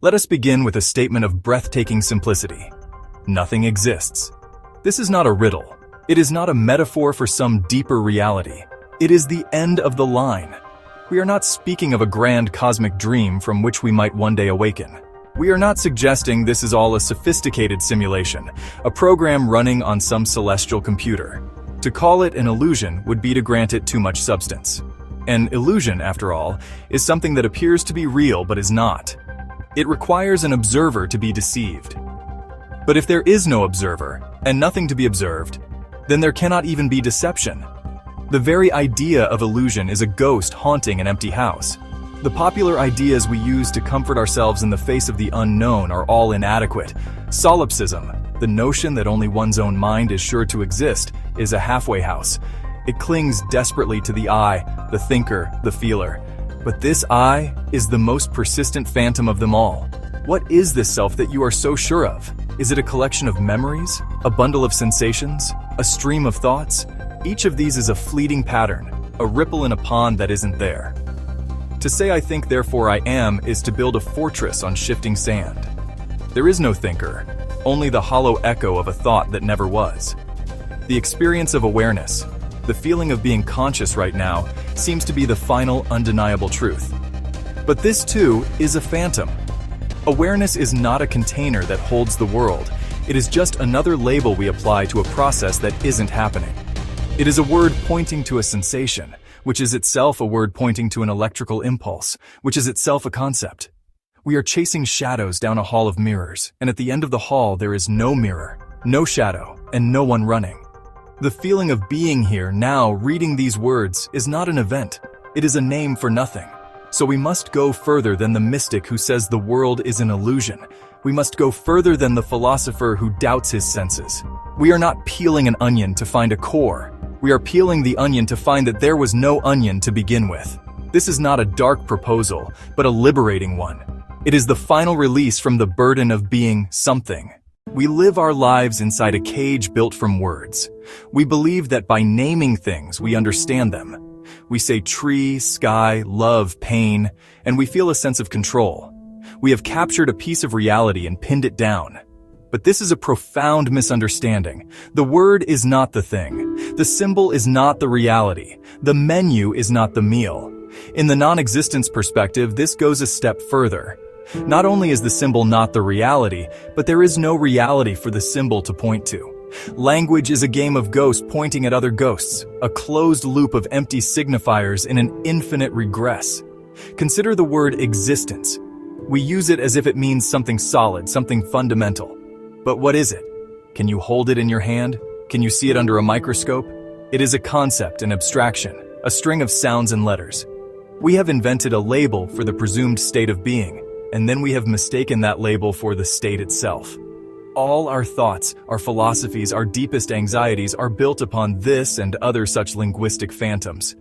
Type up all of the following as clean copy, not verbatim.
Let us begin with a statement of breathtaking simplicity. Nothing exists. This is not a riddle. It is not a metaphor for some deeper reality. It is the end of the line. We are not speaking of a grand cosmic dream from which we might one day awaken. We are not suggesting this is all a sophisticated simulation, a program running on some celestial computer. To call it an illusion would be to grant it too much substance. An illusion, after all, is something that appears to be real but is not. It requires an observer to be deceived. But if there is no observer, and nothing to be observed, then there cannot even be deception. The very idea of illusion is a ghost haunting an empty house. The popular ideas we use to comfort ourselves in the face of the unknown are all inadequate. Solipsism, the notion that only one's own mind is sure to exist, is a halfway house. It clings desperately to the I, the thinker, the feeler. But this I is the most persistent phantom of them all. What is this self that you are so sure of? Is it a collection of memories? A bundle of sensations? A stream of thoughts? Each of these is a fleeting pattern, a ripple in a pond that isn't there. To say I think therefore I am is to build a fortress on shifting sand. There is no thinker, only the hollow echo of a thought that never was. The experience of awareness, the feeling of being conscious right now, seems to be the final undeniable truth. But this too is a phantom. Awareness is not a container that holds the world. It is just another label we apply to a process that isn't happening. It is a word pointing to a sensation, which is itself a word pointing to an electrical impulse, which is itself a concept. We are chasing shadows down a hall of mirrors, and at the end of the hall there is no mirror, no shadow, and no one running. The feeling of being here now, reading these words, is not an event. It is a name for nothing. So we must go further than the mystic who says the world is an illusion. We must go further than the philosopher who doubts his senses. We are not peeling an onion to find a core. We are peeling the onion to find that there was no onion to begin with. This is not a dark proposal, but a liberating one. It is the final release from the burden of being something. We live our lives inside a cage built from words. We believe that by naming things, we understand them. We say tree, sky, love, pain, and we feel a sense of control. We have captured a piece of reality and pinned it down. But this is a profound misunderstanding. The word is not the thing. The symbol is not the reality. The menu is not the meal. In the non-existence perspective, this goes a step further. Not only is the symbol not the reality, but there is no reality for the symbol to point to. Language is a game of ghosts pointing at other ghosts, a closed loop of empty signifiers in an infinite regress. Consider the word existence. We use it as if it means something solid, something fundamental. But what is it? Can you hold it in your hand? Can you see it under a microscope? It is a concept, an abstraction, a string of sounds and letters. We have invented a label for the presumed state of being, and then we have mistaken that label for the state itself. All our thoughts, our philosophies, our deepest anxieties are built upon this and other such linguistic phantoms.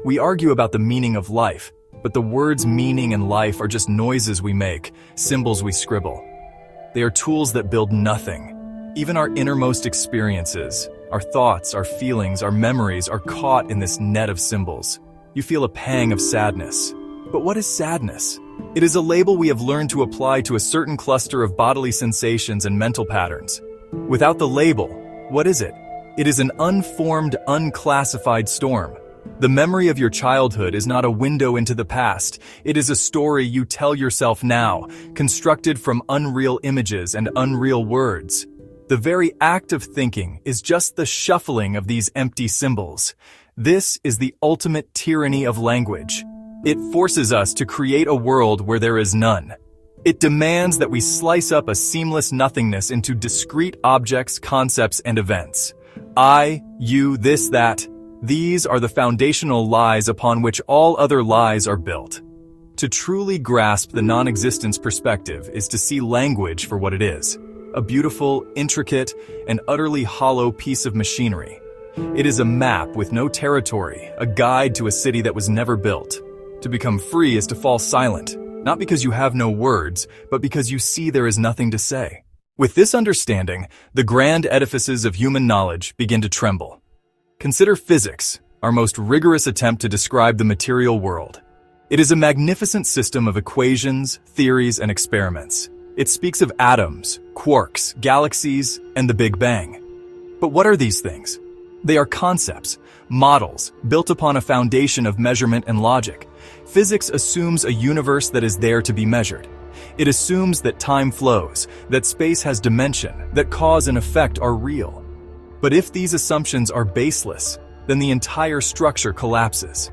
We argue about the meaning of life, but the words meaning and life are just noises we make, symbols we scribble. They are tools that build nothing. Even our innermost experiences, our thoughts, our feelings, our memories are caught in this net of symbols. You feel a pang of sadness. But what is sadness? It is a label we have learned to apply to a certain cluster of bodily sensations and mental patterns. Without the label, what is it? It is an unformed, unclassified storm. The memory of your childhood is not a window into the past. It is a story you tell yourself now, constructed from unreal images and unreal words. The very act of thinking is just the shuffling of these empty symbols. This is the ultimate tyranny of language. It forces us to create a world where there is none. It demands that we slice up a seamless nothingness into discrete objects, concepts, and events. I, you, this, that. These are the foundational lies upon which all other lies are built. To truly grasp the non-existence perspective is to see language for what it is, a beautiful, intricate, and utterly hollow piece of machinery. It is a map with no territory, a guide to a city that was never built. To become free is to fall silent, not because you have no words, but because you see there is nothing to say. With this understanding, the grand edifices of human knowledge begin to tremble. Consider physics, our most rigorous attempt to describe the material world. It is a magnificent system of equations, theories, and experiments. It speaks of atoms, quarks, galaxies, and the Big Bang. But what are these things? They are concepts, models, built upon a foundation of measurement and logic. Physics assumes a universe that is there to be measured. It assumes that time flows, that space has dimension, that cause and effect are real. But if these assumptions are baseless, then the entire structure collapses.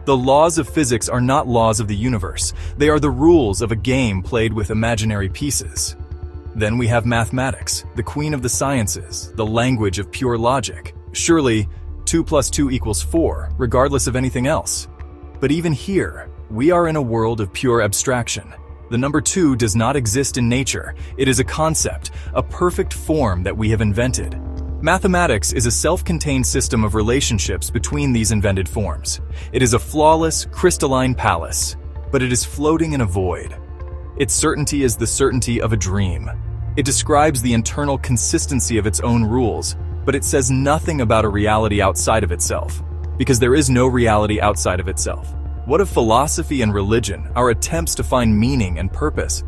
The laws of physics are not laws of the universe. They are the rules of a game played with imaginary pieces. Then we have mathematics, the queen of the sciences, the language of pure logic. Surely, 2 plus 2 equals 4, regardless of anything else. But even here, we are in a world of pure abstraction. The number 2 does not exist in nature. It is a concept, a perfect form that we have invented. Mathematics is a self-contained system of relationships between these invented forms. It is a flawless, crystalline palace, but it is floating in a void. Its certainty is the certainty of a dream. It describes the internal consistency of its own rules, but it says nothing about a reality outside of itself, because there is no reality outside of itself. What of philosophy and religion, our attempts to find meaning and purpose?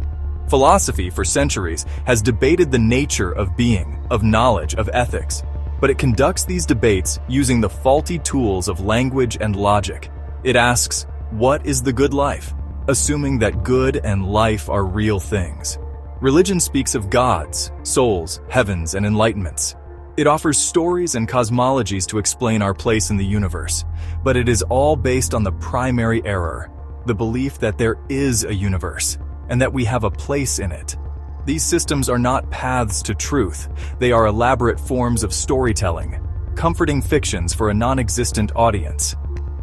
Philosophy, for centuries, has debated the nature of being, of knowledge, of ethics, but it conducts these debates using the faulty tools of language and logic. It asks, what is the good life? Assuming that good and life are real things. Religion speaks of gods, souls, heavens, and enlightenments. It offers stories and cosmologies to explain our place in the universe, but it is all based on the primary error, the belief that there is a universe, and that we have a place in it. These systems are not paths to truth. They are elaborate forms of storytelling, comforting fictions for a non-existent audience.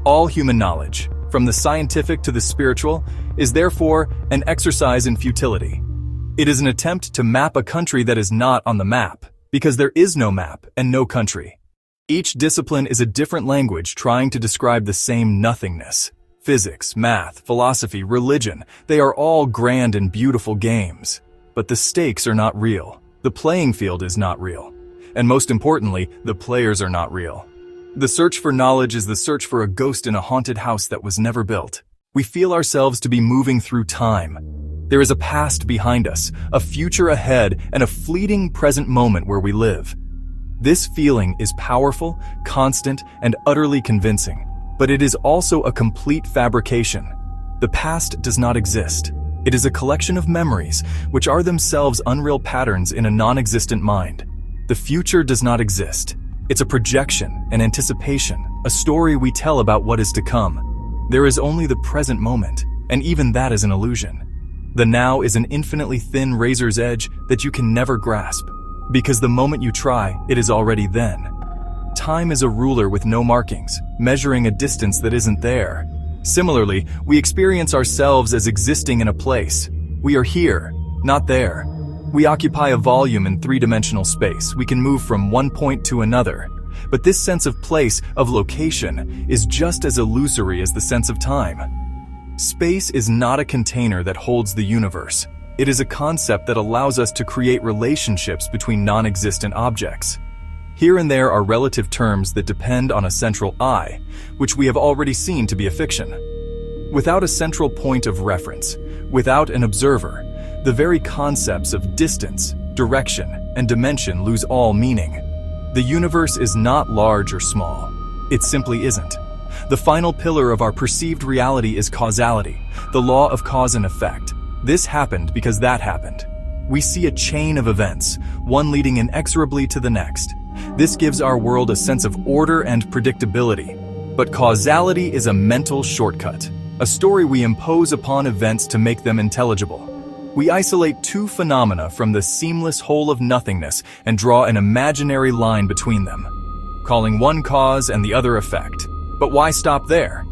All human knowledge, from the scientific to the spiritual, is therefore an exercise in futility. It is an attempt to map a country that is not on the map, because there is no map and no country. Each discipline is a different language trying to describe the same nothingness. Physics, math, philosophy, religion, they are all grand and beautiful games. But the stakes are not real. The playing field is not real. And most importantly, the players are not real. The search for knowledge is the search for a ghost in a haunted house that was never built. We feel ourselves to be moving through time. There is a past behind us, a future ahead, and a fleeting present moment where we live. This feeling is powerful, constant, and utterly convincing. But it is also a complete fabrication. The past does not exist. It is a collection of memories, which are themselves unreal patterns in a non-existent mind. The future does not exist. It's a projection, an anticipation, a story we tell about what is to come. There is only the present moment, and even that is an illusion. The now is an infinitely thin razor's edge that you can never grasp, because the moment you try, it is already then. Time is a ruler with no markings, measuring a distance that isn't there. Similarly, we experience ourselves as existing in a place. We are here, not there. We occupy a volume in three-dimensional space. We can move from one point to another. But this sense of place, of location, is just as illusory as the sense of time. Space is not a container that holds the universe. It is a concept that allows us to create relationships between non-existent objects. Here and there are relative terms that depend on a central I, which we have already seen to be a fiction. Without a central point of reference, without an observer, the very concepts of distance, direction, and dimension lose all meaning. The universe is not large or small. It simply isn't. The final pillar of our perceived reality is causality, the law of cause and effect. This happened because that happened. We see a chain of events, one leading inexorably to the next. This gives our world a sense of order and predictability. But causality is a mental shortcut, a story we impose upon events to make them intelligible. We isolate two phenomena from the seamless whole of nothingness and draw an imaginary line between them, calling one cause and the other effect. But why stop there?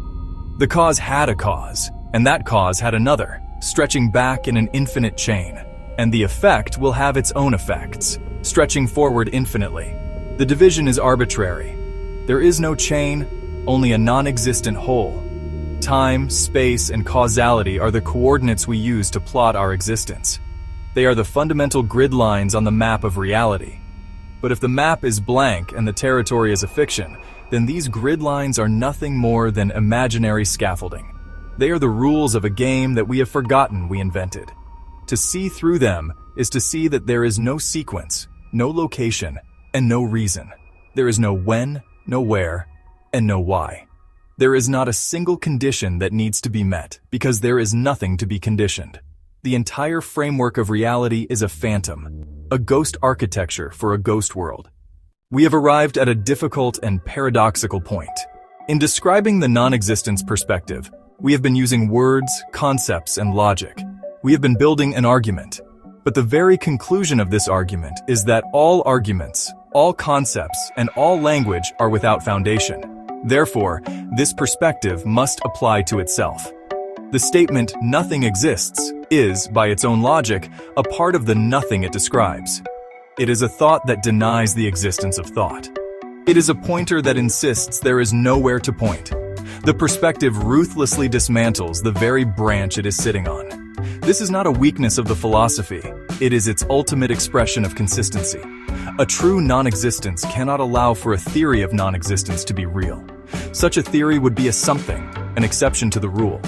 The cause had a cause, and that cause had another, stretching back in an infinite chain. And the effect will have its own effects, stretching forward infinitely. The division is arbitrary. There is no chain, only a non-existent whole. Time, space, and causality are the coordinates we use to plot our existence. They are the fundamental grid lines on the map of reality. But if the map is blank and the territory is a fiction, then these grid lines are nothing more than imaginary scaffolding. They are the rules of a game that we have forgotten we invented. To see through them is to see that there is no sequence, no location, and no reason. There is no when, no where, and no why. There is not a single condition that needs to be met because there is nothing to be conditioned. The entire framework of reality is a phantom, a ghost architecture for a ghost world. We have arrived at a difficult and paradoxical point. In describing the non-existence perspective, we have been using words, concepts, and logic. We have been building an argument. But the very conclusion of this argument is that all arguments, all concepts, and all language are without foundation. Therefore, this perspective must apply to itself. The statement, "nothing exists," is, by its own logic, a part of the nothing it describes. It is a thought that denies the existence of thought. It is a pointer that insists there is nowhere to point. The perspective ruthlessly dismantles the very branch it is sitting on. This is not a weakness of the philosophy. It is its ultimate expression of consistency. A true non-existence cannot allow for a theory of non-existence to be real. Such a theory would be a something, an exception to the rule.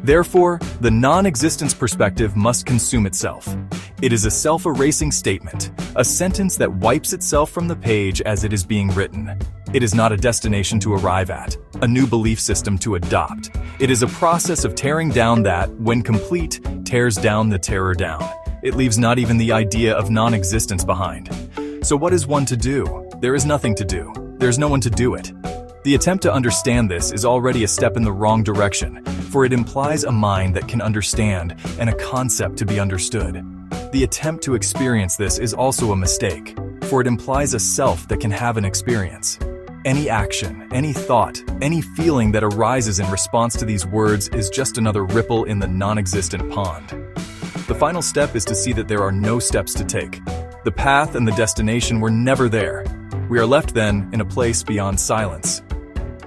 Therefore, the non-existence perspective must consume itself. It is a self-erasing statement, a sentence that wipes itself from the page as it is being written. It is not a destination to arrive at, a new belief system to adopt. It is a process of tearing down that, when complete, tears down the terror down. It leaves not even the idea of non-existence behind. So what is one to do? There is nothing to do. There's no one to do it. The attempt to understand this is already a step in the wrong direction, for it implies a mind that can understand and a concept to be understood. The attempt to experience this is also a mistake, for it implies a self that can have an experience. Any action, any thought, any feeling that arises in response to these words is just another ripple in the non-existent pond. The final step is to see that there are no steps to take. The path and the destination were never there. We are left then in a place beyond silence.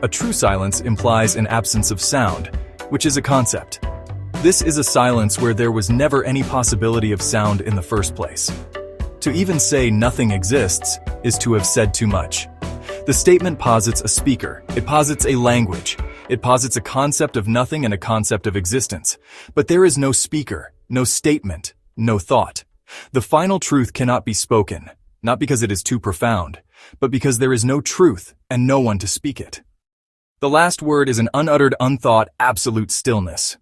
A true silence implies an absence of sound, which is a concept. This is a silence where there was never any possibility of sound in the first place. To even say nothing exists is to have said too much. The statement posits a speaker, it posits a language, it posits a concept of nothing and a concept of existence. But there is no speaker, no statement, no thought. The final truth cannot be spoken, not because it is too profound, but because there is no truth and no one to speak it. The last word is an unuttered, unthought, absolute stillness.